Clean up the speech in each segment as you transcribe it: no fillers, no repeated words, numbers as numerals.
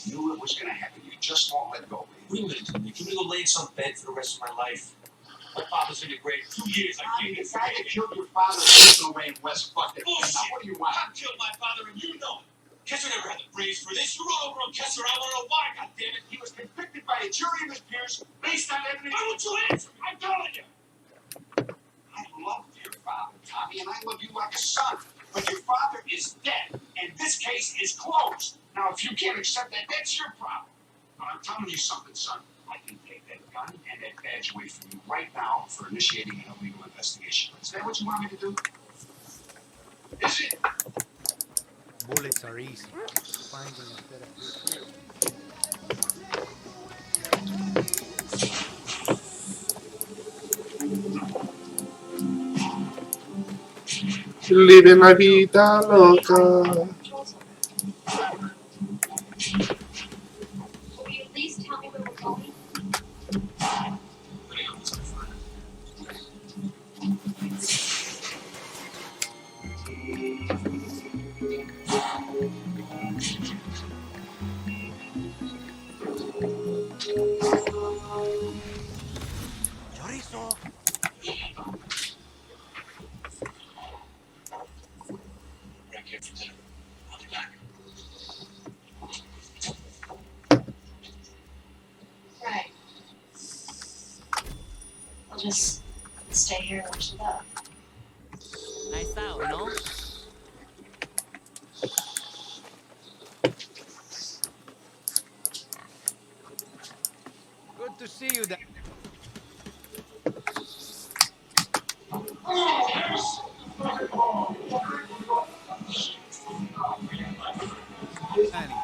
knew it was going to happen. You just won't let go. What are you going to do? You can go lay in some bed for the rest of my life. My father's in the grave 2 years. I can't The get guy that killed your father is away in West Bucket. Bullshit. Now, what do you want? I killed my father and you know it. Kessler never had the brains for this. You roll over on Kessler. I want to know why, goddammit. He was convicted by a jury of his peers based on evidence. Why won't you answer me? I'm telling you. I loved your father, Tommy, and I love you like a son. But your father is dead, and this case is closed. Now, if you can't accept that, that's your problem. But I'm telling you something, son. I can take that gun and that badge away from you right now for initiating an illegal investigation. Is that what you want me to do? Is it? Bullets are easy. Finding a better fit. Living la vida loca. Will you at least tell me where we're going? Chorizo. Back here for dinner. I'll be back. Right. I'll just stay here and watch the dog. Nice out, no? Good to see you, Dad. Danny.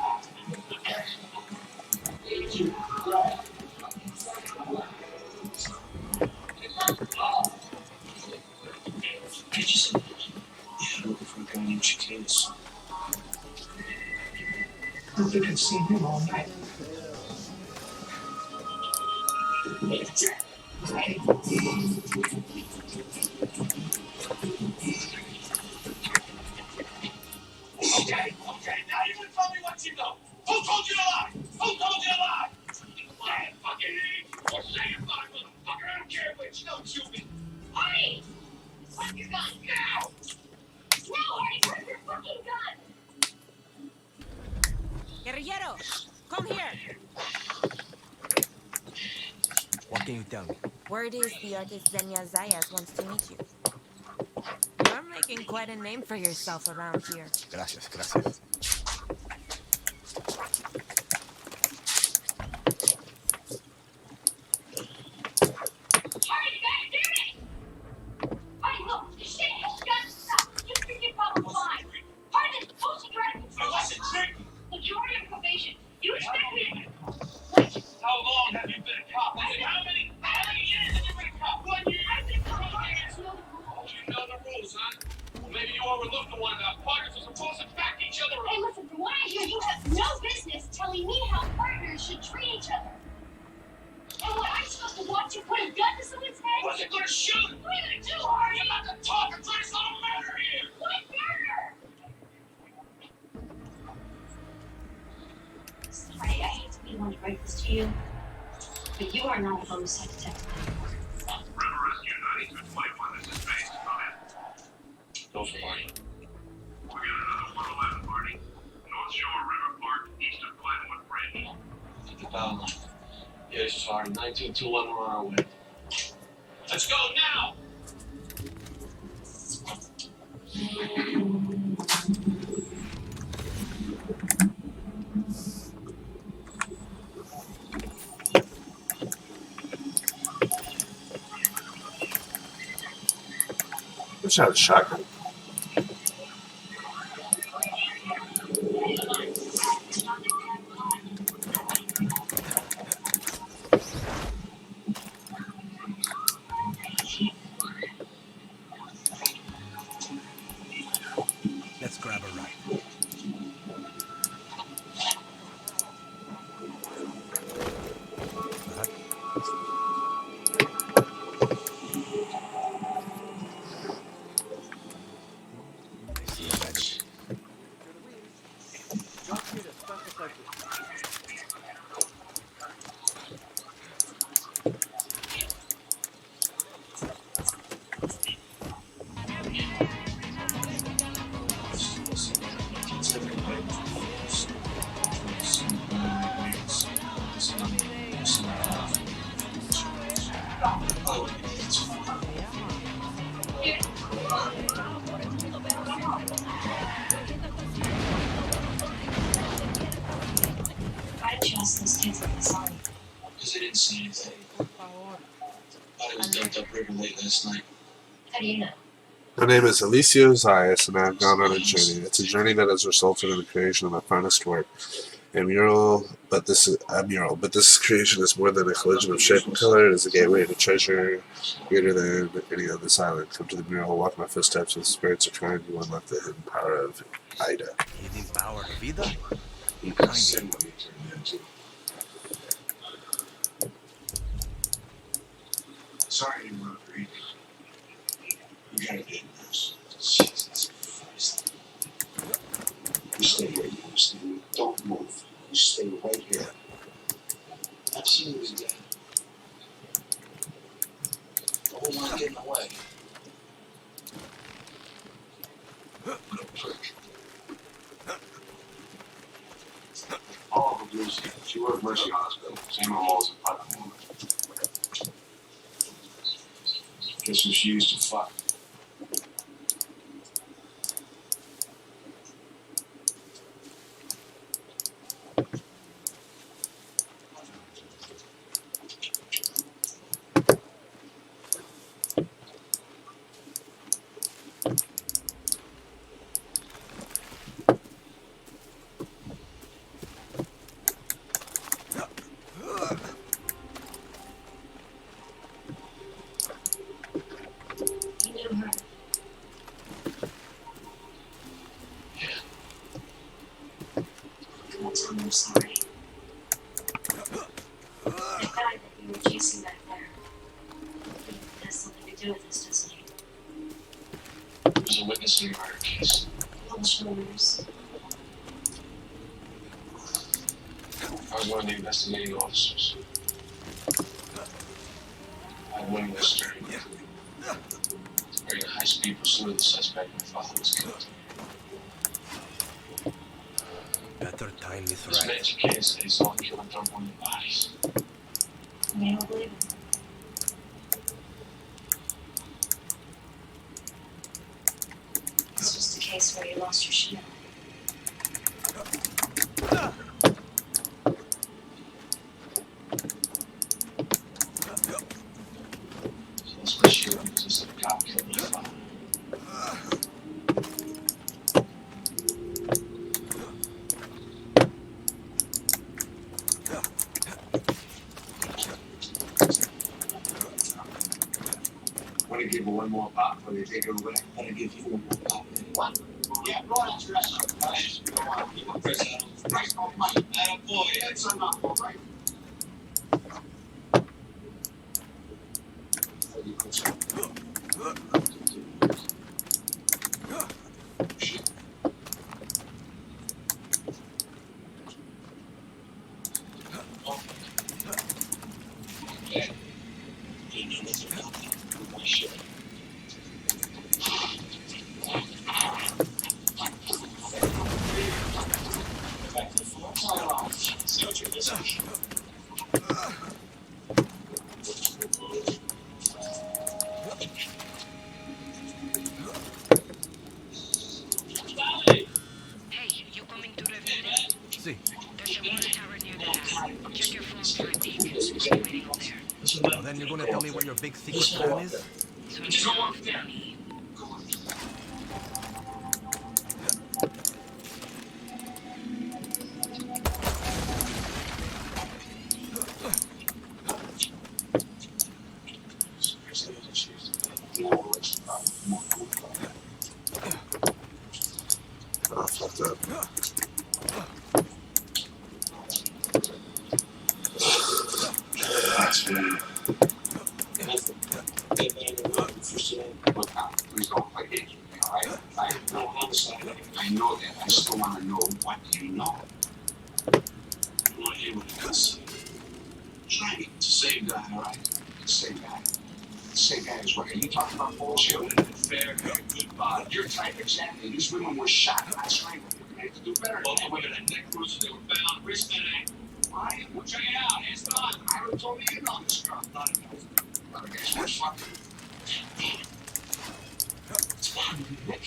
Did you see that? Yeah, looking for a guy named Chiquinez. I don't think I've seen him all night. Okay, now you can tell me what you know. Who told you to lie? Who told you to lie? Lie, fucking idiot. Or say it, motherfucker. I don't care which. No, Juby. Artie! Where's your gun? Now! No, Artie, where's your fucking gun? Guerrillero, come here. What can you tell me? Word is the artist Xenia Zayas wants to meet you. You're making quite a name for yourself around here. Gracias, gracias. Artie, you gotta do it! Artie, look, the shit has got to stop. Just think you're probably fine. Artie, this bullshit you're out of I control. wasn't drinking. Majority of probation. You expect me to... How long have you been a cop? How many years have you been a cop? 1 year? I've been probation. You know the rules. Oh, you know the rules, huh? Well, maybe you overlooked the one about partners are supposed to back each other Hey, up. listen, from what I hear, you have no business telling me how partners should treat each other. And what, I'm supposed to watch you put a gun to someone's head? What's it gonna shoot? What are you gonna do, Artie? You're not gonna talk and try to start a murder here. What murder? Sorry, I hate to be the one to break this to you, but you are not a homicide detective anymore. Those are mine. We got another 111 party. North Shore River Park, east of Glenwood Bridge. At the bow line. Yeah, sorry. 1921, we're on our way. Let's go now! Let's have a shotgun. Let's grab a ride. bet you asked those kids what they saw you. Because they didn't see anything. Por favor. Thought it was dumped up river late last night. How do you know? My name is Alicio Zayas, and I've gone on a journey. It's a journey that has resulted in the creation of my finest work. A mural, but this creation is more than a collision of shape and color. It is a gateway to treasure greater than any on this island. Come to the mural, walk my footsteps with spirits of kind. You unlock the hidden power of Ida. Hidden power of Vida? You can send what you turned into. Sorry to interrupt, Reed. You gotta get in this. Jesus Christ. You stay here, you understand? Don't move. You stay right here. I've seen you again. Don't want to get in the way. What a prick. All of them lose you. She worked Mercy Hospital. Same old as a fucking woman. Guess who she used to fuck? You knew her. Come on, tell me I'm sorry. The guy that you were chasing back there. He has something to do with this, doesn't he? He was a witness in a murder case. Publish rumors. I was one of the investigating officers. I had one mystery. During a high-speed pursuit of the suspect, my father was killed. Better time this This right. man's can't say he saw the killer dump one of the bodies. And they don't believe him. It's just a case where you lost your shit. So that's for sure because the cop killed my father. Want to give her one more pop before they take her away? I'm gonna give you one more pop. What? Yeah, go on, your ass up, guys. Go on, keep on pressing. Christ almighty. Attaboy. That's enough, all right? Shit. Yeah. You knew nothing about that. Why should I? Back to the floor. See what you're missing. Hey, you coming to review it? See, There's a water tower near the lab. Check your phone for a peek. We're waiting up there. well, then you're gonna tell me what your big secret plan is? So you know after me. Oh, fuck that. That's me. Look, now, please don't play games with me, all right? I know that. I still want to know what you know. I want to hear what he has to say. Try me. It's the same guy, all right? The same guy. The same guy is right. Are you talking about bullshit? Fair, very good body. Your type exactly. These women were shot, not strangled. You're going to have to do better. Both the women had neck bruises. They were bound, wrist and ankle. Why? Well, check it out. It's done. I would have told you know this girl. Not enough. Other guys were fucking. It's fine, Nick.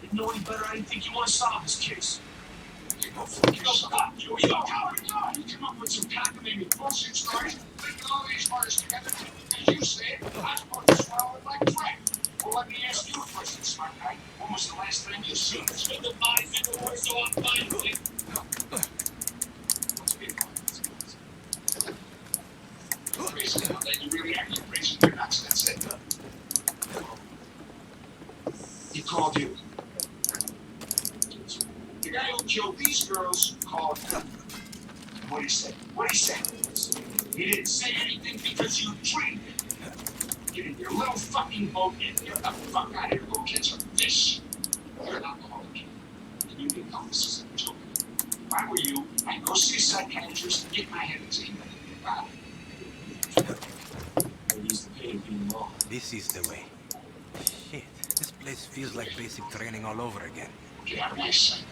Didn't know any better. I didn't think you want to solve this case. You go fuck yourself. You don't orders together. As you said, I'm supposed to swallow it like crack. Well, let me ask you a question, smart guy. When was the last time you seen this? Spend the bodies in the war, so I'm fine with it. What's been basically, then you really act like raising your nuts, that's it. He called you. The guy who killed these girls called you. What'd he say? What'd he say? He didn't say anything because you dreamed it. Get in your little fucking boat and get the fuck out of here. Go catch a fish. You're an alcoholic. And you didn't know this is a joke. If I were you, I'd go see a psychiatrist and get my head examined. Wow. Use the pain being wrong. This is the way. Shit, this place feels like basic training all over again. Get out of my sight.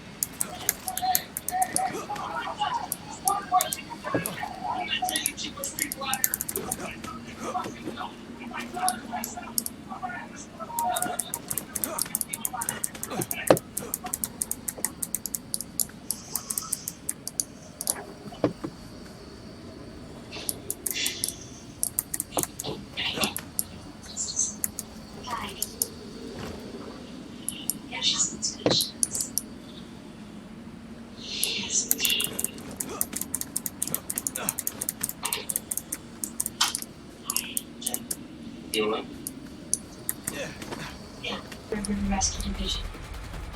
Rescue Division,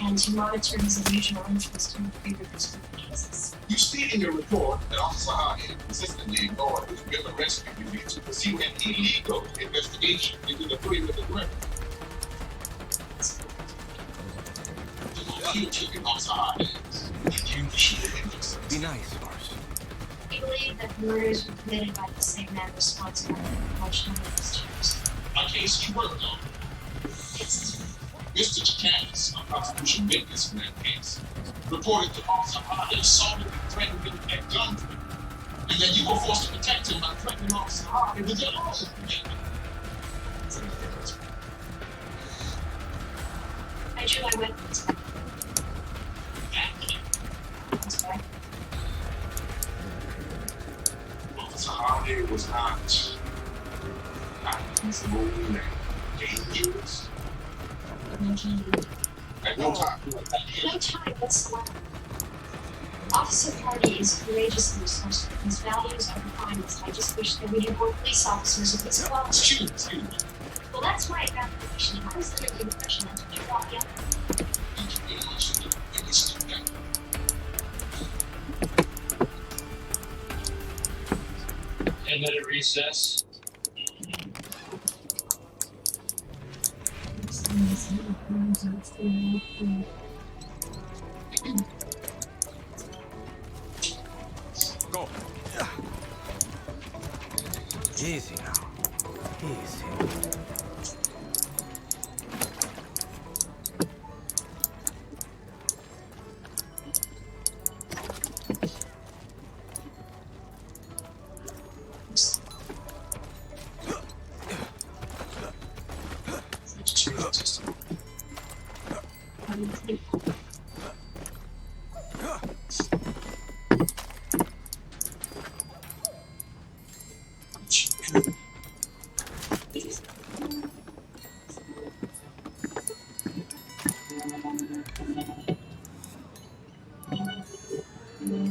and to monitor his unusual interest in previous cases. You state in your report that Officer Hardy consistently ignored his river rescue duty to pursue an illegal investigation into the freedom of the river. You chicken Officer Hardy is unusual interest. Be nice, Mars. We believe that the murders were committed by the same man responsible for the promotion of these terms. A case you worked on. Yes. Mr. Chicanis, a prosecution witness in that case, reported that Officer Hardy assaulted and threatened him at gunpoint, and that you were forced to protect him by threatening Officer Hardy with your own commitment. I drew my weapons. That's right. Officer Hardy was not unusual and dangerous. At no time. No time whatsoever. Officer Hardy is courageously resourceful. His values are the finest. I just wish that we had more police officers of this quality. Excuse me. Well, that's right, application. I was under the impression that you brought the other. Thank you very much for the witness to that. And then at recess. Go. Easy now. Easy. That's it. No, no.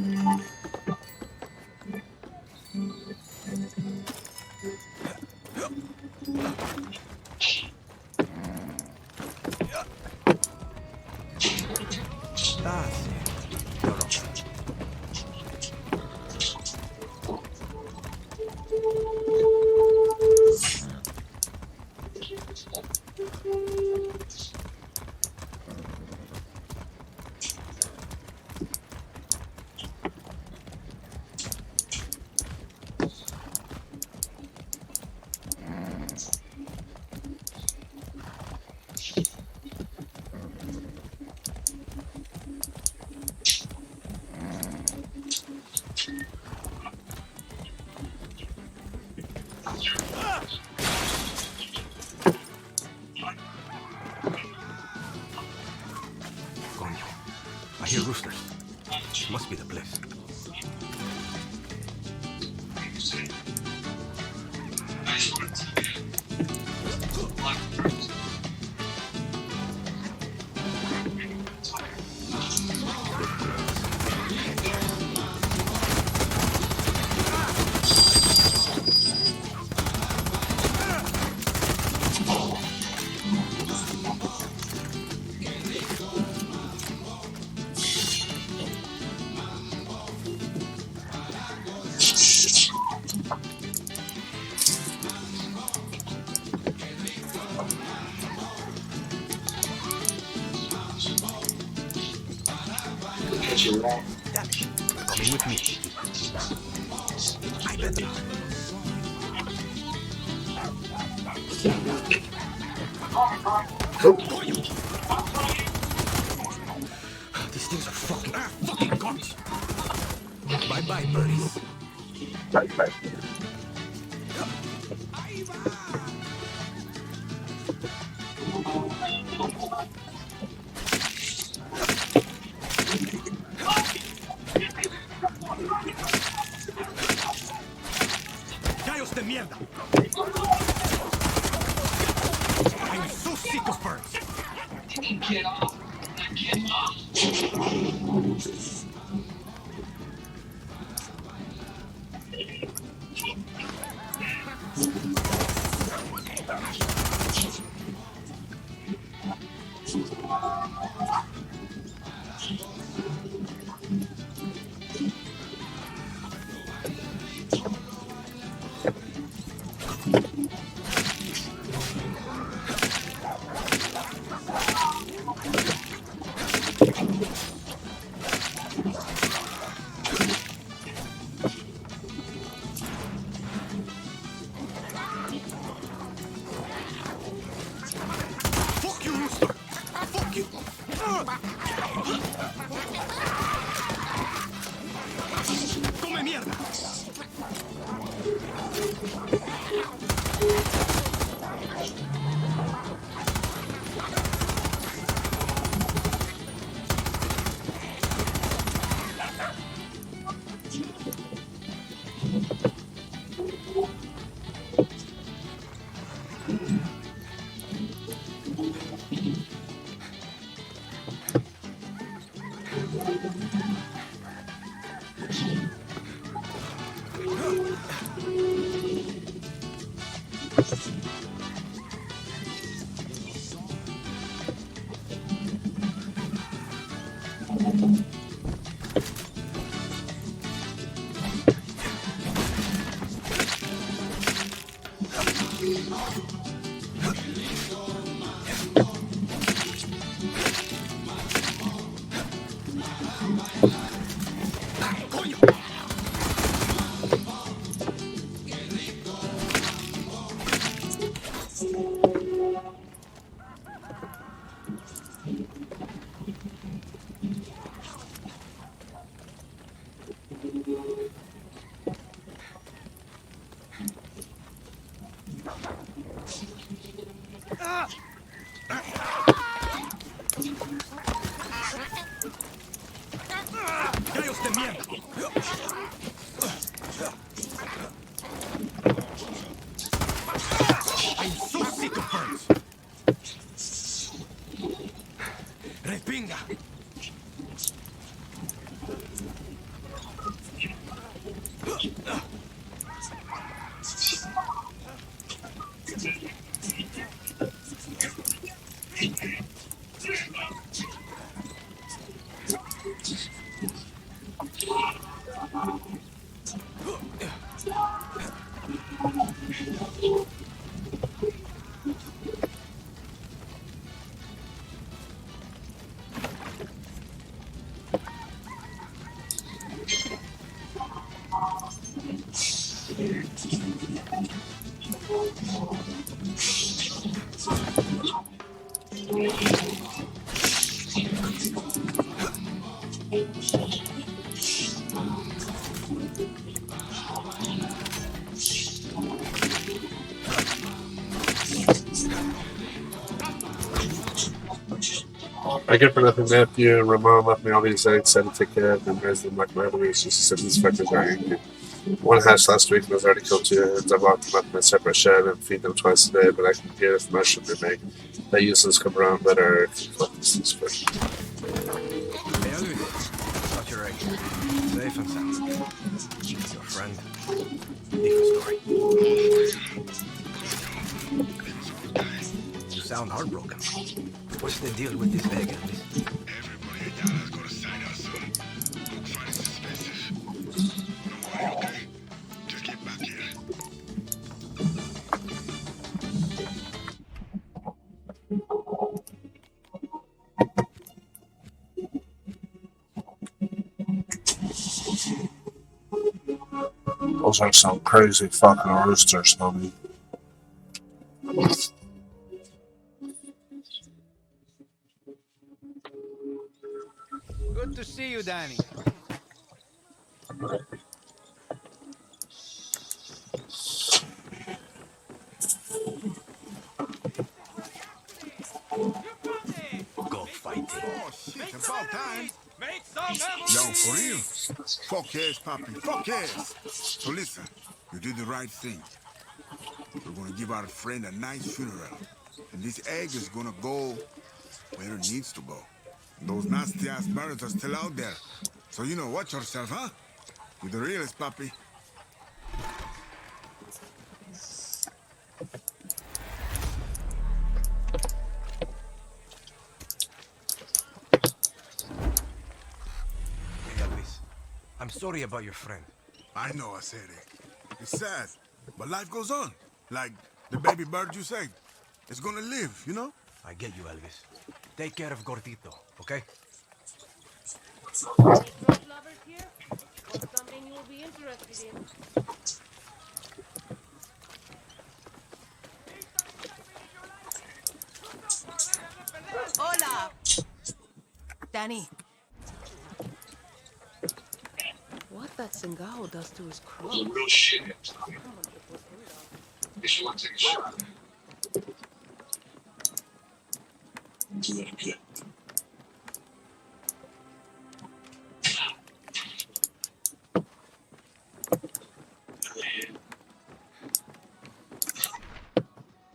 Coño. I hear roosters. Must be the place. Coming with me. I better. These things are fucking guns. Bye-bye, birdies. Bye, bye. Gallos de mierda. I'm so sick of birds. Get off. Get off. Fuck you, rooster. Fuck you. Come mierda. Gallos de mierda. I'm so sick of birds. Respinga. I get for nothing, Matthew. Ramon left me all these eggs, said to take care of them, raise them like my others, just to sit these fuckers are angry. One hatched last week and has already killed 2 hens. I've locked them up in a separate shed and feed them twice a day, but I can hear the mushroom they make. That useless come around better if you focus this quick. Hey, Elvis. Got your egg. Safe and sound. Your friend. Different story. You sound heartbroken. What's the deal with this egg, Elvis? Everybody at Yala's got a side hustle. Bookfight is expensive. Don't worry, okay? Just get back here. Those are some crazy fucking roosters, homie. Good to see you, Danny. Go fighting. Oh, shit, about time. Yo, for real? Fuck yes, papi. Fuck yes. So listen, you did the right thing. We're gonna give our friend a nice funeral. And this egg is gonna go where it needs to go. Those nasty-ass birds are still out there. So, you know, watch yourself, huh? You're the realest, papi. Hey, Elvis. I'm sorry about your friend. I know I said it. It's sad, but life goes on. Like the baby bird you saved. It's gonna live, you know? I get you, Elvis. Take care of Gordito, okay? Dog lovers here? What's something you will be interested in? Hola! Danny. What that Singao does to his crow? Those are real shitheads, Tommy. Guess you want to take a shot. Do that again.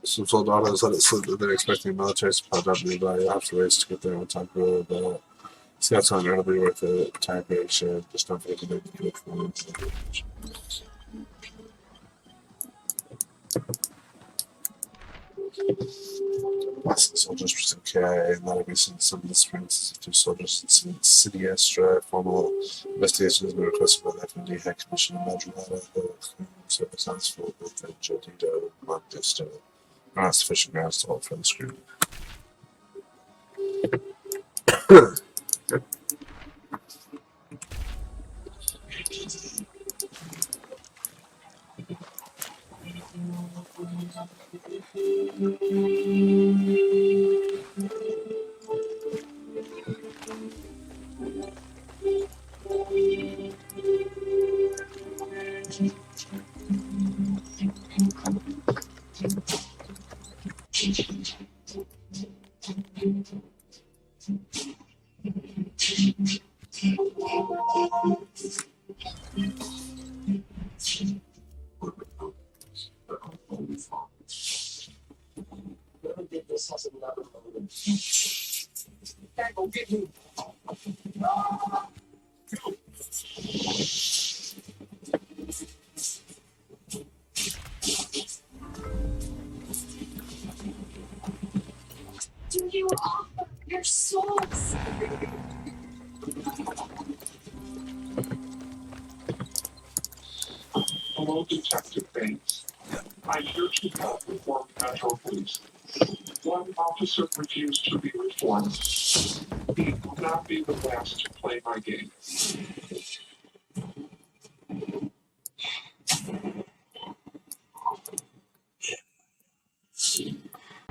Some soldados let it slip that they're expecting military support up nearby. You'll have to race to get there on time of the scouts on it'll be worth it. Time break, just don't forget to make the good for it. Last soldiers present KIA and let me send some of the springs to soldiers in City Extra. Formal investigation has been requested by the FMD High Commission in Madrilada. The service has full with the Jodido Montesta. Not sufficient grounds to hold for the screen. Do you offer your souls? Hello, Detective Banks. I'm here to help reform Metro Police. One officer refused to be reformed. He will not be the last to play my game.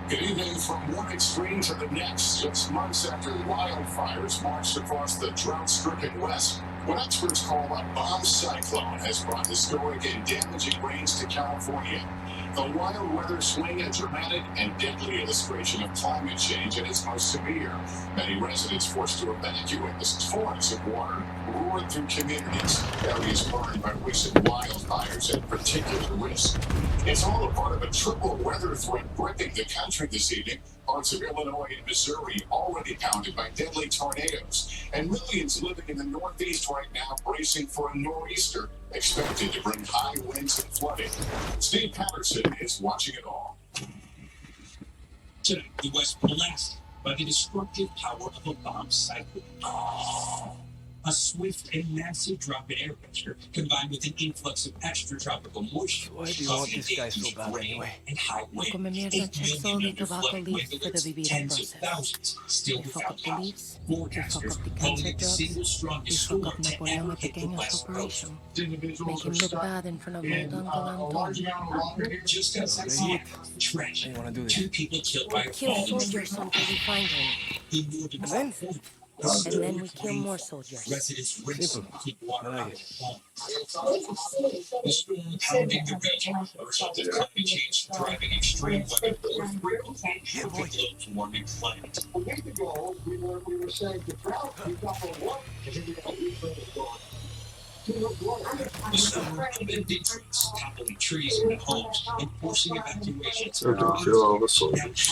Good evening from one extreme to the next. Just months after wildfires marched across the drought-stricken West, what experts call a bomb cyclone has brought historic and damaging rains to California. The wild weather swing, a dramatic and deadly illustration of climate change at its most severe. Many residents forced to evacuate as torrents of water roared through communities, areas burned by recent wildfires at particular risk. It's all a part of a triple weather threat gripping the country this evening. Parts of Illinois and Missouri already pounded by deadly tornadoes, and millions living in the Northeast right now bracing for a nor'easter expected to bring high winds and flooding. Steve Patterson is watching it all. Tonight, the West blasted by the destructive power of a bomb cyclone. A swift and massive drop in air pressure combined with an influx of extratropical moisture. Why do you want this guy so bad anyway? And high wind. Come mierda, check all the tobacco leaves for the BBS Tens of process. thousands still You fuck without up the power. leaves, you fuck Forecasters up the calling cancer it the drugs, single you strongest fuck storm up to Napoleon ever hit the Pequeño's West Coast. corporation. Individuals Make him are look stuck bad in front of old in Uncle a large Anton. amount of water here. Just outside Hey, Seattle, tragedy. you wanna do this? 2 people killed by a Kill fall soldiers until we find him. in Northern And then? California. And then we kill more soldiers. Residents race to Simple. keep water I like out it. of homes. The storm pounding the region, a result of climate change driving extreme weather north quickly, the globe's warming planet. A week ago, we were saying the drought, we got the water. The storm upending trees, toppling trees into homes, and forcing evacuations I can kill all the soldiers.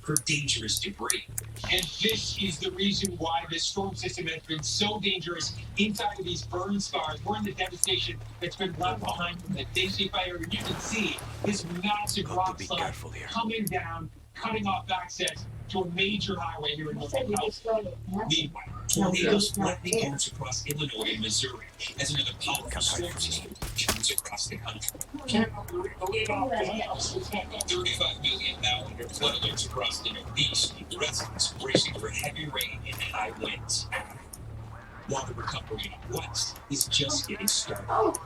for dangerous debris. And this is the reason why this storm system has been so dangerous inside of these burn scars. We're in the devastation that's been left behind from the Daisy fire. And you can see this massive rock be slide careful here. coming down, cutting off access to a major highway here in Northern California. Meanwhile, tornadoes threatening homes across Illinois and Missouri as another powerful storm system turns across the country. 35 million now under flood alerts across the Northeast, the residents bracing for heavy rain and high winds. While the recovery out west is just getting started.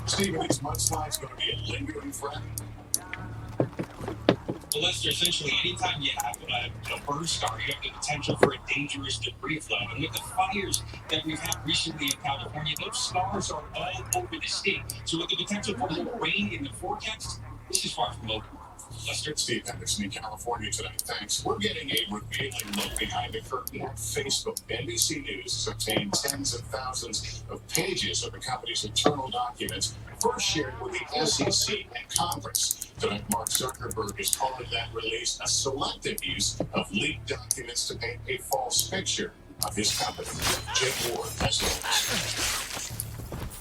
Steve, are these mudslides going to be a lingering threat? Well, Lester, essentially, anytime you have a burn scar, you have the potential for a dangerous debris flow. And with the fires that we've had recently in California, those scars are all over the state. So with the potential for more rain in the forecast, this is far from over. Lester? Steve Henderson in California tonight. Thanks. We're getting a revealing look behind the curtain on Facebook. NBC News has obtained tens of thousands of pages of the company's internal documents, first shared with the SEC and Congress. Tonight, Mark Zuckerberg is calling that release a selective use of leaked documents to paint a false picture of his company. Jay Ward has those.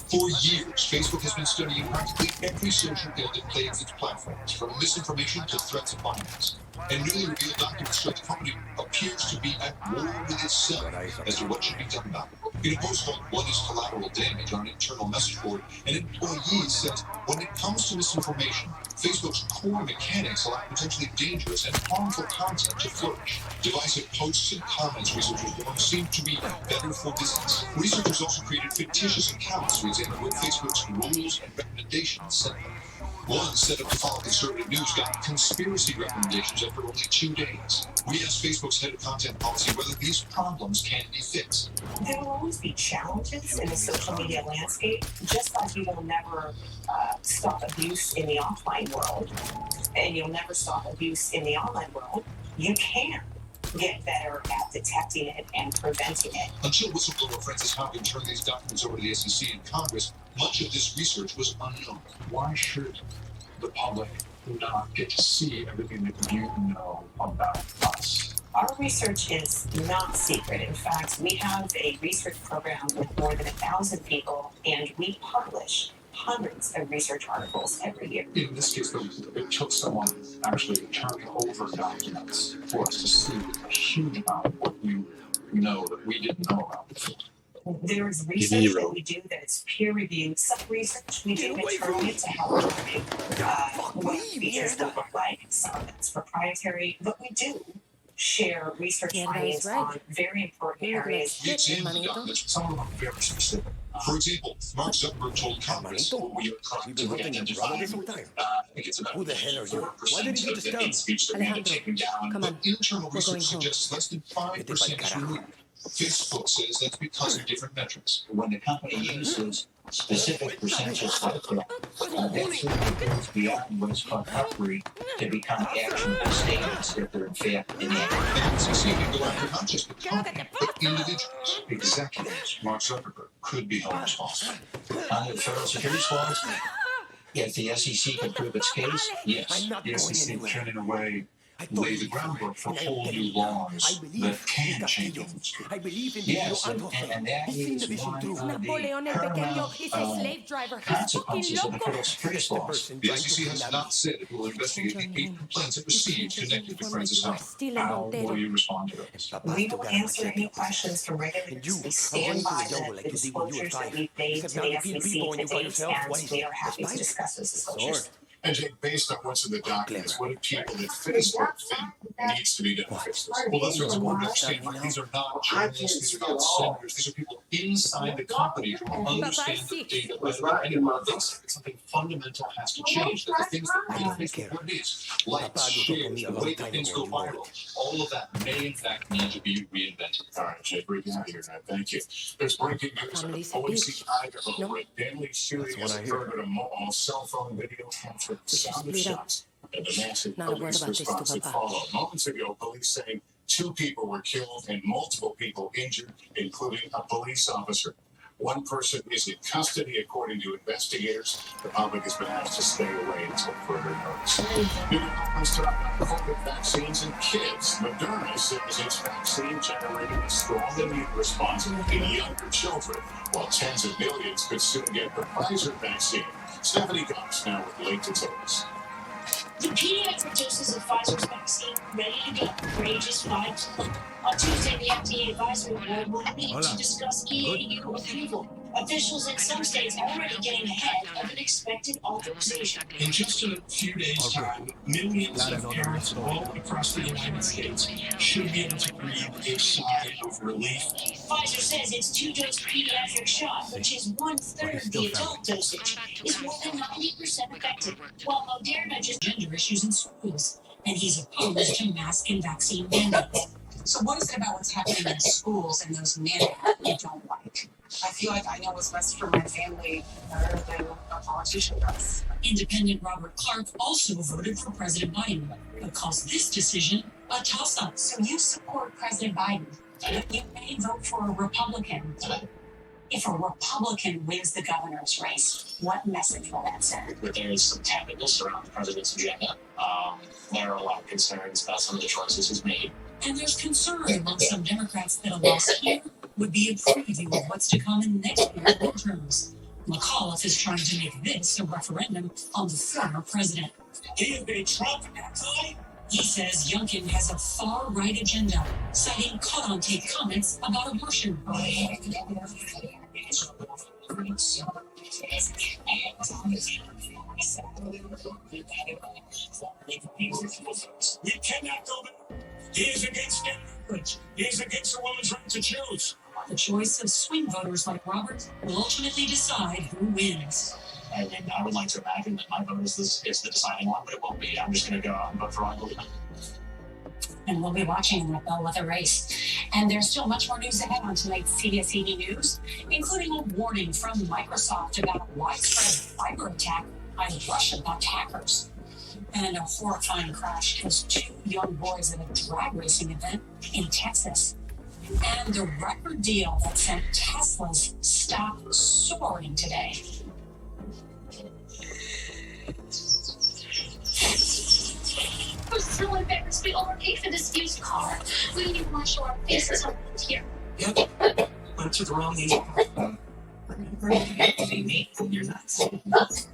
For years, Facebook has been studying practically every social field that plagues its platforms, from misinformation to threats of violence. And newly revealed documents show the company appears to be at war with itself as to what should be done about it. In a post called "What is Collateral Damage" on an internal message board, an employee says, when it comes to misinformation, Facebook's core mechanics allow potentially dangerous and harmful content to flourish. Divisive posts and comments, researchers warn, seem to be better for business. Researchers also created fictitious accounts to examine what Facebook's rules and recommendations said. One set up to follow conservative news got conspiracy recommendations after only 2 days. We asked Facebook's head of content policy whether these problems can be fixed. There will always be challenges in the social media landscape, just like you will never stop abuse in the offline world, and you'll never stop abuse in the online world. You can get better at detecting it and preventing it. Until whistleblower Francis Haugen turned these documents over to the SEC and Congress, much of this research was unknown. Why should the public not get to see everything that you know about us? Our research is not secret. In fact, we have a research program with more than 1,000 people, and we publish hundreds of research articles every year. In this case, though, it took someone actually turning over documents for us to see a huge amount of what you know that we didn't know about before. There is research that we do that is peer-reviewed. Some research we do internally to help determine what features will look like. Some of it's proprietary, but we do share research findings on very important areas. The examined documents, some of them are very specific. For example, Mark Zuckerberg told Congress we are trying to identify Who the hell are you? Why did you get this down? Alejandro, come on. Internal research suggests less than 5% is removed. Facebook says that's because of different metrics. When the company uses Specific percentages like that absolutely goes beyond what is called Farcry to become actionable statements if they're in fact inaccurate. The FCC can go after not just the company, but individuals. Executives, Mark Zuckerberg, could be held responsible. Under the federal securities laws, if the SEC can prove its case, yes. The SEC can, in a way, lay the groundwork for whole new laws that can change the industry. Yes, and that is one of the paramount consequences of the federal securities laws. The SEC has not said it will investigate the 8 complaints it received connected to Francis Health. How will you respond to those? We will answer any questions from regulators. We stand by the disclosures that we've made to the SEC to date, and we are happy to discuss those disclosures. And Jake, based on what's in the documents, what do people at Facebook think needs to be done to fix this? Well, that's what's important to understand. These are not journalists, these are not senators, these are people inside the company who understand the data better. Anyone thinks that something fundamental has to change, that the things that make Facebook what it is, likes, shares, the way that things go viral, all of that may in fact need to be reinvented. All right, Jake, we're out of here now. Thank you. There's breaking news out of Boise, Idaho, where a deadly shooting has occurred at a mall. Cell phone video captured sound of shots and the massive police response that followed. Moments ago, police saying 2 people were killed and multiple people injured, including a police officer. 1 person is in custody, according to investigators. The public has been asked to stay away until further notice. New developments about COVID vaccines in kids. Moderna says its vaccine generated a strong immune response in younger children, while tens of millions could soon get the Pfizer vaccine. Stephanie Cox now with late details. The pediatric doses of Pfizer's vaccine ready to go for ages 5 to 11. On Tuesday, the FDA advisory board will meet to discuss EAU approval. Officials in some states are already getting ahead of an expected authorization. In just a few days' time, millions of parents all across the United States should be able to breathe a sigh of relief. Pfizer says its 2-dose pediatric shot, which is 1/3 the adult dosage, is more than 90% effective, while Moderna just gender issues in schools, and he's opposed to mask and vaccine mandates. So what is it about what's happening in schools and those mandates you don't like? I feel like I know what's best for my family better than a politician does. Independent Robert Clark also voted for President Biden, but calls this decision a toss-up. So you support President Biden, but you may vote for a Republican. If a Republican wins the governor's race, what message will that send? There's some tacticals around the president's agenda. There are a lot of concerns about some of the choices he's made. And there's concern among some Democrats that a loss here would be a preview of what's to come in next year's midterms. McAuliffe is trying to make this a referendum on the former president. He is a Trump ally. He says Youngkin has a far-right agenda, citing caught-on-tape comments about abortion. We cannot go back. He is against gay marriage. He is against a woman's right to choose. The choice of swing voters like Robert will ultimately decide who wins. And I would like to imagine that my vote is the deciding one, but it won't be. I'm just going to go out and vote for Ron. And we'll be watching the bellwether race. And there's still much more news ahead on tonight's CBS ED News, including a warning from Microsoft about a widespread cyber attack by Russian hackers. And a horrifying crash kills 2 young boys at a drag racing event in Texas. And the record deal that sent Tesla's stock soaring today. We're so embarrassed. We overpaid for this used car. We don't even want to show our faces on here. Yep. Went to the wrong age. You're nuts.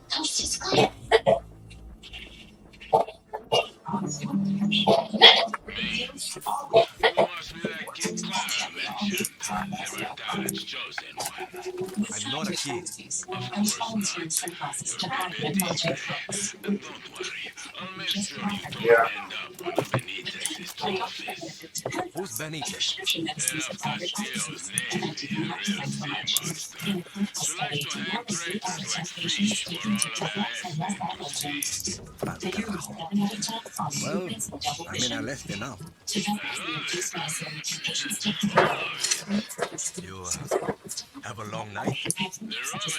Toast is clear. I'm not a kid. I'm volunteering some classes to buy good budget books. Don't worry, I'll make sure you don't end up on a Benitez's office. Who's Benitez. Prescription medicines El are target Castillo's disease, and navy, a real sea monster. in a clinical She likes study, to hang more than 3 out traitors of 10 like patients fish for taken all of together that had ass less they vital receive. genes. Al Figure carajo. 7 out of 10 are Well, movements and double I mean, I vision. left enough. To help I with love reduce medicine, it. patients take You have a long night? The rum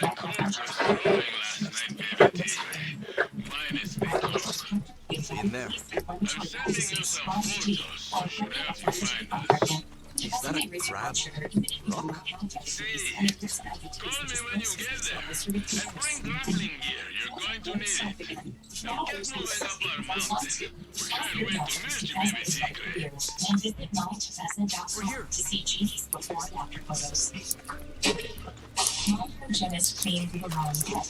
and coke was flowing last night, baby tigre. Finest big coke. Been there. I'm sending you some photos. Should help you find us. Is that a crab? Rock? See, call me when you get there. And bring grappling gear. You're going to need it. Now get moving up our mountain. We can't wait to meet you, baby tigre. And visit knowledgeassessment.com We're here. to see Jeannie's before and after photos. My hygienist cleaned the wrong head.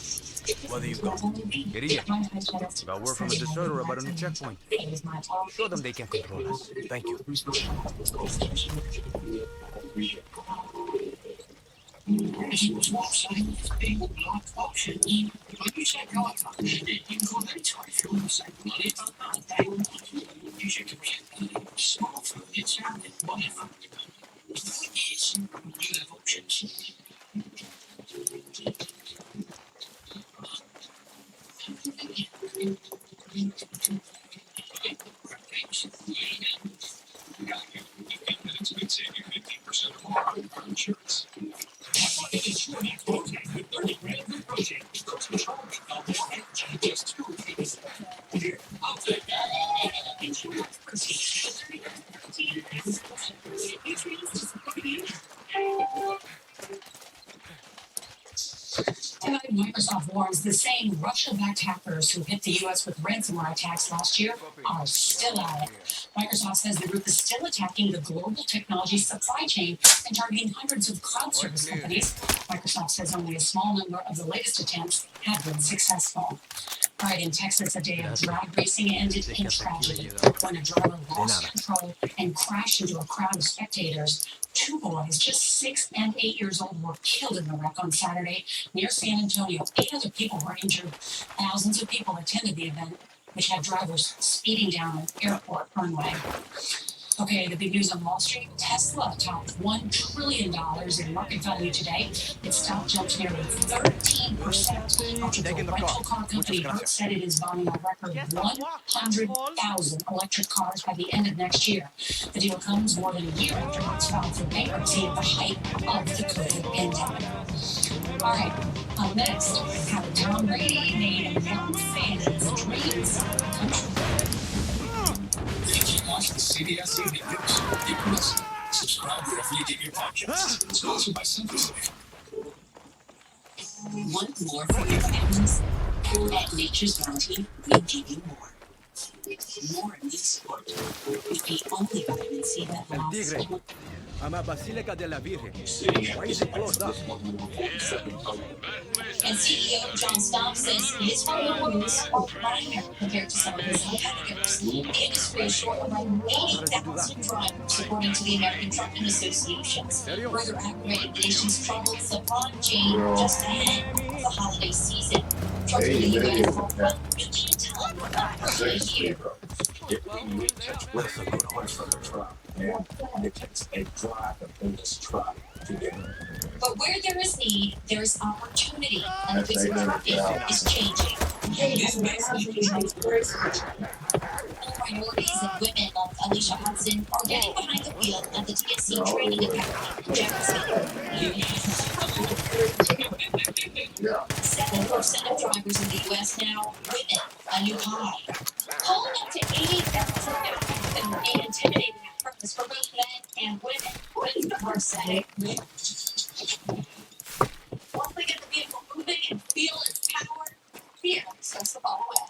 Where do you go? Querida, got word from a deserter about a new checkpoint. Show them they can control us. Thank you. She was outside this big block option. When you check out, you can go there twice. You will save money, but not that much. You should get small food, it's not whatever. The thing is, you have options. It's been saving 15% or more on car insurance. I'll take Tonight, Microsoft warns the same Russia-backed hackers who hit the U.S. with ransomware attacks last year are still at it. Microsoft says the group is still attacking the global technology supply chain and targeting hundreds of cloud service companies. Microsoft says only a small number of the latest attempts have been successful. All right, in Texas, a day of drag racing ended in tragedy when a driver lost control and crashed into a crowd of spectators. 2 boys, just 6 and 8 years old, were killed in the wreck on Saturday near San Antonio. 8 other people were injured. Thousands of people attended the event, which had drivers speeding down an airport runway. Okay, the big news on Wall Street. Tesla topped $1 trillion in market value today. Its stock jumped nearly 13% after the rental car company Hertz said it is buying a record 100,000 electric cars by the end of next year. The deal comes more than a year after Hertz filed for bankruptcy at the height of the COVID pandemic. All right, up next, how Tom Brady made a young fan's dreams come true. If you watch the CBS Evening News, you can listen. Subscribe wherever you get your podcasts. Sponsored by Sunday. Want more for your families? At Nature's Bounty, we give you more. More meat support with the only vitamin C that El lasts. Tigre. I'm at Basilica de la Virgen. Why is it closed up? And CEO John Stomp says his priorities are minor compared to some of his competitors. The industry is short around 80,000 drivers, according to the American Trucking Association. Further aggravating the nation's troubled supply chain just ahead of the holiday season. Trucks in the U.S. for 1 million tons a year. What's a good horse for the truck? And it takes a drive to pull this truck together. But where there is need, there is opportunity, and the business market is changing. This makes minorities and women like Alicia Hudson are getting behind the wheel at the TNC Training Academy, Jefferson. 7% of drivers in the U.S. now women, a new high. Calling up to 80,000 applicants can be intimidating at purpose for both men and women. What is the first setting? Once they get the vehicle moving and feel its power, fear starts to fall away.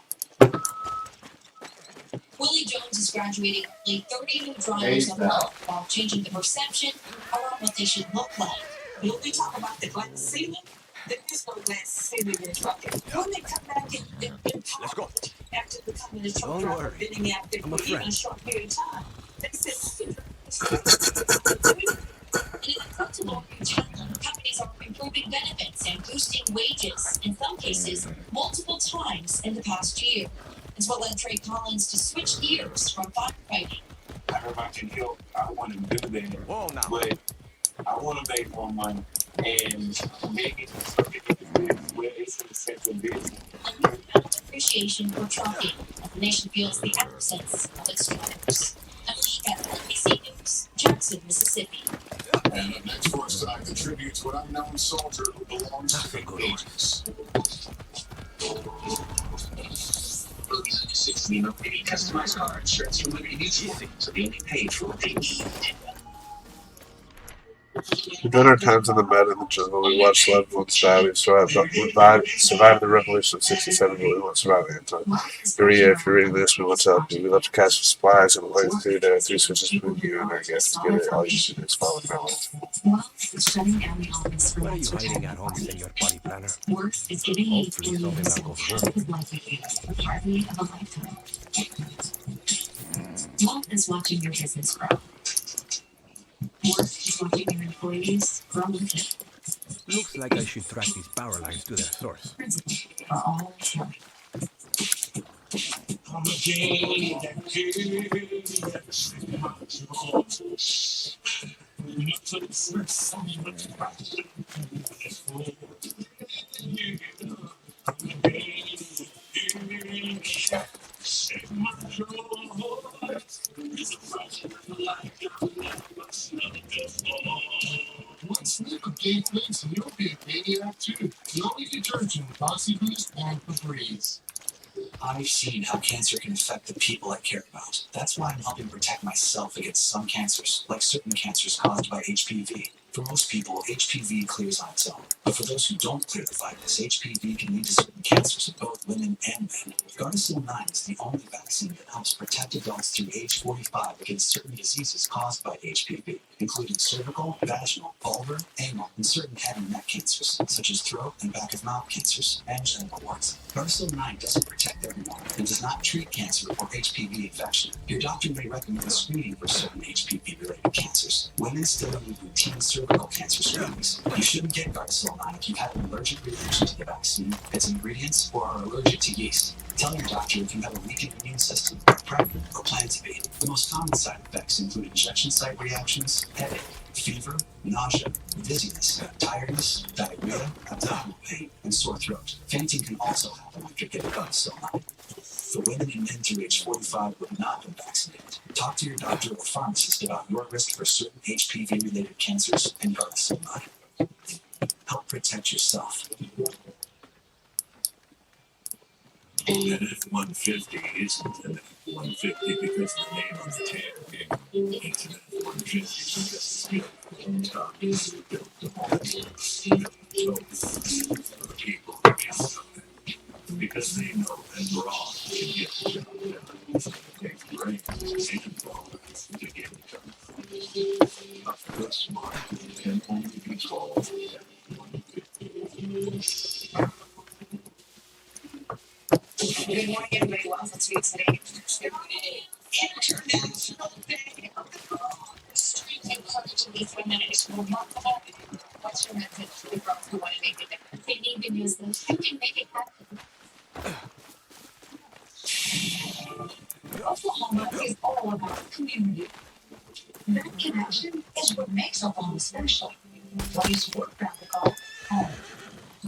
Willie Jones is graduating only 30 new drivers a month while changing the perception around what they should look like. When we talk about the glass ceiling, there is no glass ceiling in trucking. When they come back in Let's go. after becoming a truck Don't driver, worry. been out there I'm a for even friend. a short period of time, they said, In an effort to lower retirement, companies are improving benefits and boosting wages, in some cases, multiple times in the past year. It's what led Trey Collins to switch gears from firefighting. I heard I can help I want to do that. Whoa, now. But I want to make more money and make it something where it's in the central business. Appreciation for trucking. The nation feels the absence of its drivers. A week at NBC News, Jackson, Mississippi. And up next for us tonight, the tribute to an unknown soldier who belongs to the ages. Early 96, New York City customized car insurance from Liberty Mutual, so they only paid for what they need. We done our times in the mud in the jungle. We watched loved ones die. We survived the revolution of '67, but we won't survive anti-Korea. If you're reading this, we want to help you. We love to catch some supplies and play through there. 3 switches between you and our guests to get it. All you should do is follow the Well, it's shutting down the office for What are you West hiding at home, Senor Party Planner? Work is giving me Hopefully something that goes wrong. his life with you. The party of a lifetime. Wealth is watching your business grow. Work is watching your employees grow with you. Looks like I should track these power lines to their source. Principles are all showing. Once Nick gave things, and you'll be a maniac too. The only detergent, Boxy Boost and Febreze. I've seen how cancer can affect the people I care about. That's why I'm helping protect myself against some cancers, like certain cancers caused by HPV. For most people, HPV clears on its own. But for those who don't clear the virus, HPV can lead to certain cancers in both women and men. Gardasil 9 is the only vaccine that helps protect adults through age 45 against certain diseases caused by HPV, including cervical, vaginal, vulvar, anal, and certain head and neck cancers, such as throat and back of mouth cancers, and genital warts. Gardasil 9 doesn't protect everyone and does not treat cancer or HPV infection. Your doctor may recommend screening for certain HPV-related cancers. Women still need routine cervical cancer screenings. You shouldn't get Gardasil 9 if you have an allergic reaction to the vaccine, its ingredients, or are allergic to yeast. Tell your doctor if you have a weakened immune system, are pregnant, or plan to be. The most common side effects include injection site reactions, headache, fever, nausea, dizziness, tiredness, diarrhea, abdominal pain, and sore throat. Fainting can also happen after getting Gardasil 9. For women and men through age 45 who have not been vaccinated, talk to your doctor or pharmacist about your risk for certain HPV-related cancers and Gardasil 9. Help protect yourself. And F-150 isn't an F-150 because the name on the tail it's an F-150 because it's built to for the people who get something. Because they know that Braun can get the job done. It takes brains and balls to get it done. Not the smart can only control F-150. Good morning, everybody. Welcome to today's International Day of the Girl. Strength and courage in these women is remarkable. What's your message to the girls who want to make it different? They need to use them. You can make it happen. Oklahoma is all about community. That connection is what makes Oklahoma special. Place work found to call home.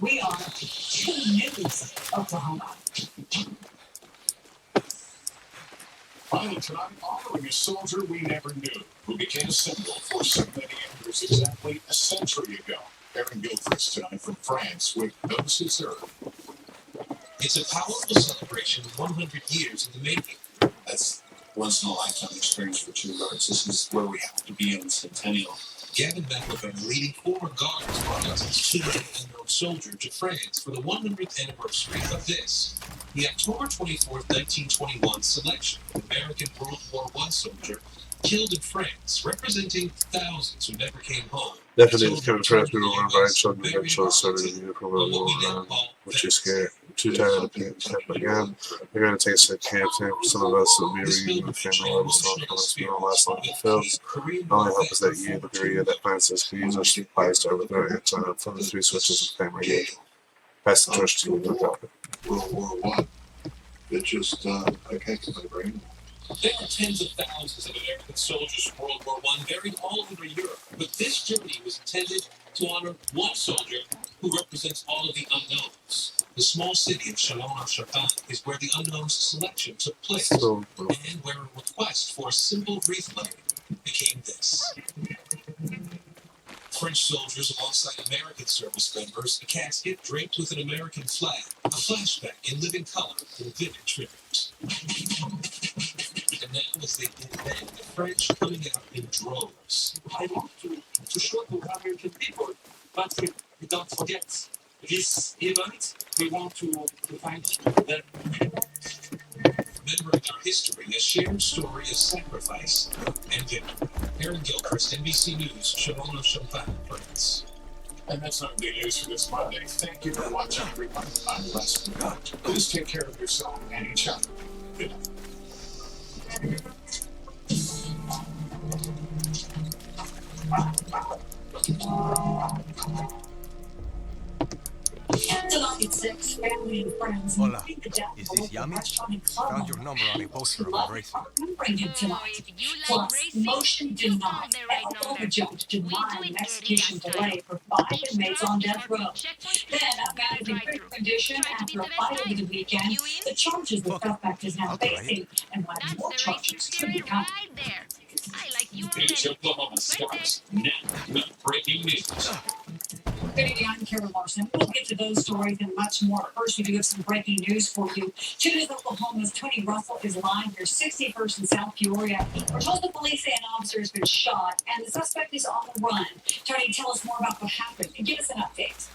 We are True News Oklahoma. Finally tonight, honoring a soldier we never knew, who became a symbol for so many others exactly a century ago. Aaron Gilchrist tonight from France with Those Who Serve. It's a powerful celebration 100 years in the making. That's once in a lifetime experience for two guards. This is where we have to be on the centennial. Gavin McLevin, leading former guards, brought us his keen unknown soldier to France for the 100th anniversary of this. The October 24th, 1921 selection of American World War I soldier killed in France, representing thousands who never came home. Definitely the kind of friends we don't want to invite children eventually started a uniform and war around. We're too scared, too tired of being kept again. They're going to take us to camp soon. For some of us, it'll be a reunion with family lovers, so from us, we don't last long in the fields. The only hope is that you, the Korea that finds us, can use our supplies to overthrow Anton from the 3 switches of family gate. Pass the torch to you, look out. World War I. It just, I can't get my brain. There are tens of thousands of American soldiers from World War I buried all over Europe, but this journey was intended to honor one soldier who represents all of the unknowns. The small city of Chalon-en-Champagne is where the unknowns selection took place, and where a request for a simple wreath letter became this. French soldiers alongside American service members, a casket draped with an American flag, a flashback in living color and vivid tribute. And now, as they did then, the French coming out in droves. I want to show to American people, but we don't forget this event. We want to find them. Remembering our history, a shared story of sacrifice and victory. Aaron Gilchrist, NBC News, Chalon-en-Champagne, France. And that's not the news for this Monday. Thank you for watching everyone. I'm Leslie. Please take care of yourself and each other. Good night. Tonight at 6, family and friends Hola. meet the death Is of a this local Yami? restaurant and club Found your owner. number on a poster about racing. Bring him tonight. If you like Plus, racing, motion you denied. called the right An Oklahoma number. judge We denied do an it execution guerrilla delay for 5 Each inmates drug on is death row. marked checkpoint Then, plus a man in drive good through. condition Try to after beat a the best fight over time. the weekend. You in? The charges the Fuck it. suspect is now I'll try it. facing, and why That's more the racing charges could spirit be coming. right there. I like you It's already. Oklahoma Stars. Now, with breaking news. Good evening, I'm Karen Larson. We'll get to those stories and much more. First, we do have some breaking news for you. Tunis, Oklahoma's Tony Russell is lying near 61st and South Peoria. We're told the police say an officer has been shot and the suspect is on the run. Tony, tell us more about what happened and give us an update.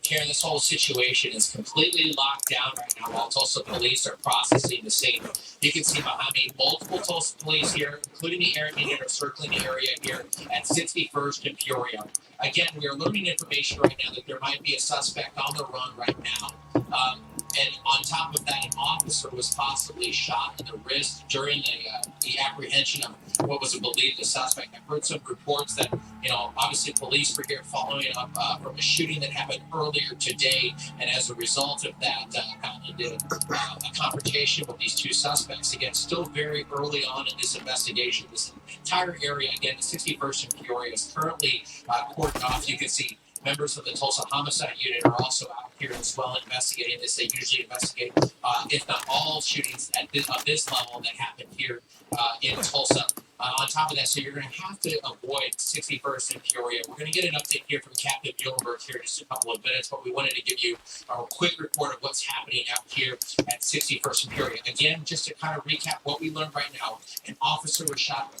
Karen, this whole situation is completely locked down right now while Tulsa police are processing the scene. You can see behind me multiple Tulsa police here, including the area that are circling the area here at 61st and Peoria. Again, we are learning information right now that there might be a suspect on the run right now. And on top of that, an officer was possibly shot in the wrist during the apprehension of what was believed the suspect. I've heard some reports that, obviously police were here following up from a shooting that happened earlier today. And as a result of that, did a confrontation with these two suspects. Again, still very early on in this investigation. This entire area, again, the 61st and Peoria is currently cordoned off. You can see members of the Tulsa Homicide Unit are also out here as well investigating this. They usually investigate, if not all shootings of this level that happened here in Tulsa. On top of that, so you're going to have to avoid 61st and Peoria. We're going to get an update here from Captain Muhlenberg here in just a couple of minutes, but we wanted to give you a quick report of what's happening out here at 61st and Peoria. Again, just to kind of recap what we learned right now, an officer was shot,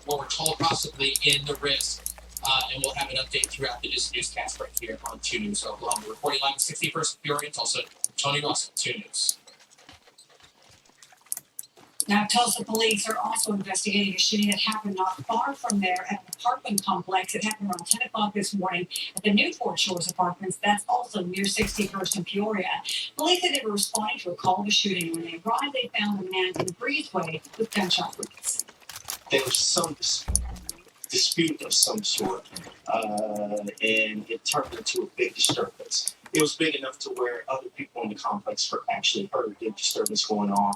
what we're told possibly in the wrist. And we'll have an update throughout this newscast right here on 2 News Oklahoma. Reporting live at 61st Peoria, Tulsa, Tony Russell, 2 News. Now, Tulsa police are also investigating a shooting that happened not far from there at an apartment complex. It happened around 10 o'clock this morning at the Newport Shores Apartments. That's also near 61st and Peoria. Police said they were responding to a call of a shooting. When they arrived, they found a man in a breezeway with gunshot wounds. There was some dispute of some sort, and it turned into a big disturbance. It was big enough to where other people in the complex actually heard the disturbance going on.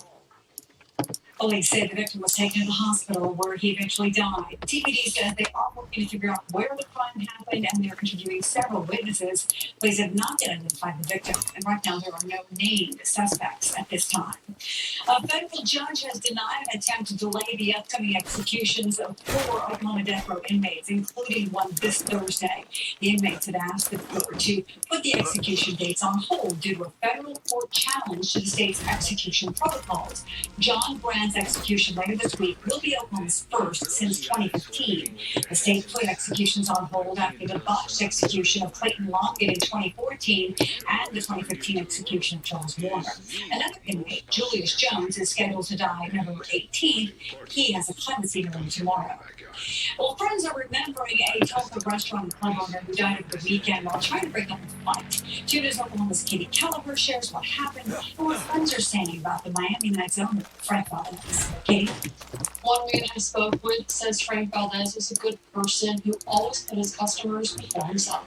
Police say the victim was taken to the hospital where he eventually died. TPD says they are working to figure out where the crime happened and they're interviewing several witnesses. Police have not yet identified the victim, and right now there are no named suspects at this time. A federal judge has denied an attempt to delay the upcoming executions of 4 Oklahoma death row inmates, including one this Thursday. The inmates had asked the court to put the execution dates on hold due to a federal court challenge to the state's execution protocols. John Brand's execution later this week will be Oklahoma's first since 2015. The state put executions on hold after the botched execution of Clayton Longett in 2014 and the 2015 execution of Charles Warner. Another inmate, Julius Jones, is scheduled to die November 18th. He has a clemency hearing tomorrow. Well, friends are remembering a Tulsa restaurant and club owner who died over the weekend while trying to break up a fight. 2 News Oklahoma's Katie Caliber shares what happened and what friends are saying about the Miami Nights owner, Frank Valdez. Katie? One man I spoke with says Frank Valdez was a good person who always put his customers before himself.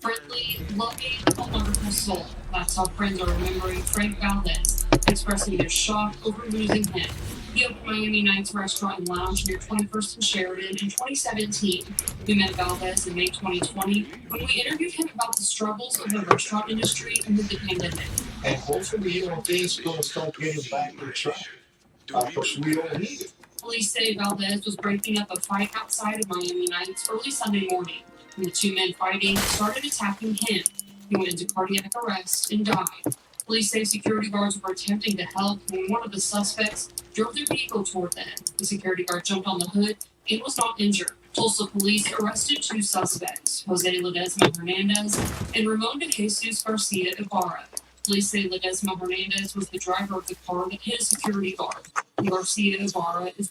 Friendly, loving, a wonderful soul. That's how friends are remembering Frank Valdez. expressing their shock over losing him. He opened Miami Nights Restaurant and Lounge near 21st and Sheridan in 2017. We met Valdez in May 2020 when we interviewed him about the struggles of the restaurant industry amid the pandemic. And hopefully, things are going to start getting back on track. Because we don't need it. Police say Valdez was breaking up a fight outside of Miami Nights early Sunday morning, when the two men fighting started attacking him. He went into cardiac arrest and died. Police say security guards were attempting to help when one of the suspects drove their vehicle toward them. The security guard jumped on the hood and was not injured. Tulsa police arrested two suspects, Jose Ledesma Hernandez and Ramon de Jesus Garcia Ibarra. Police say Ledesma Hernandez was the driver of the car that hit a security guard. Garcia Ibarra is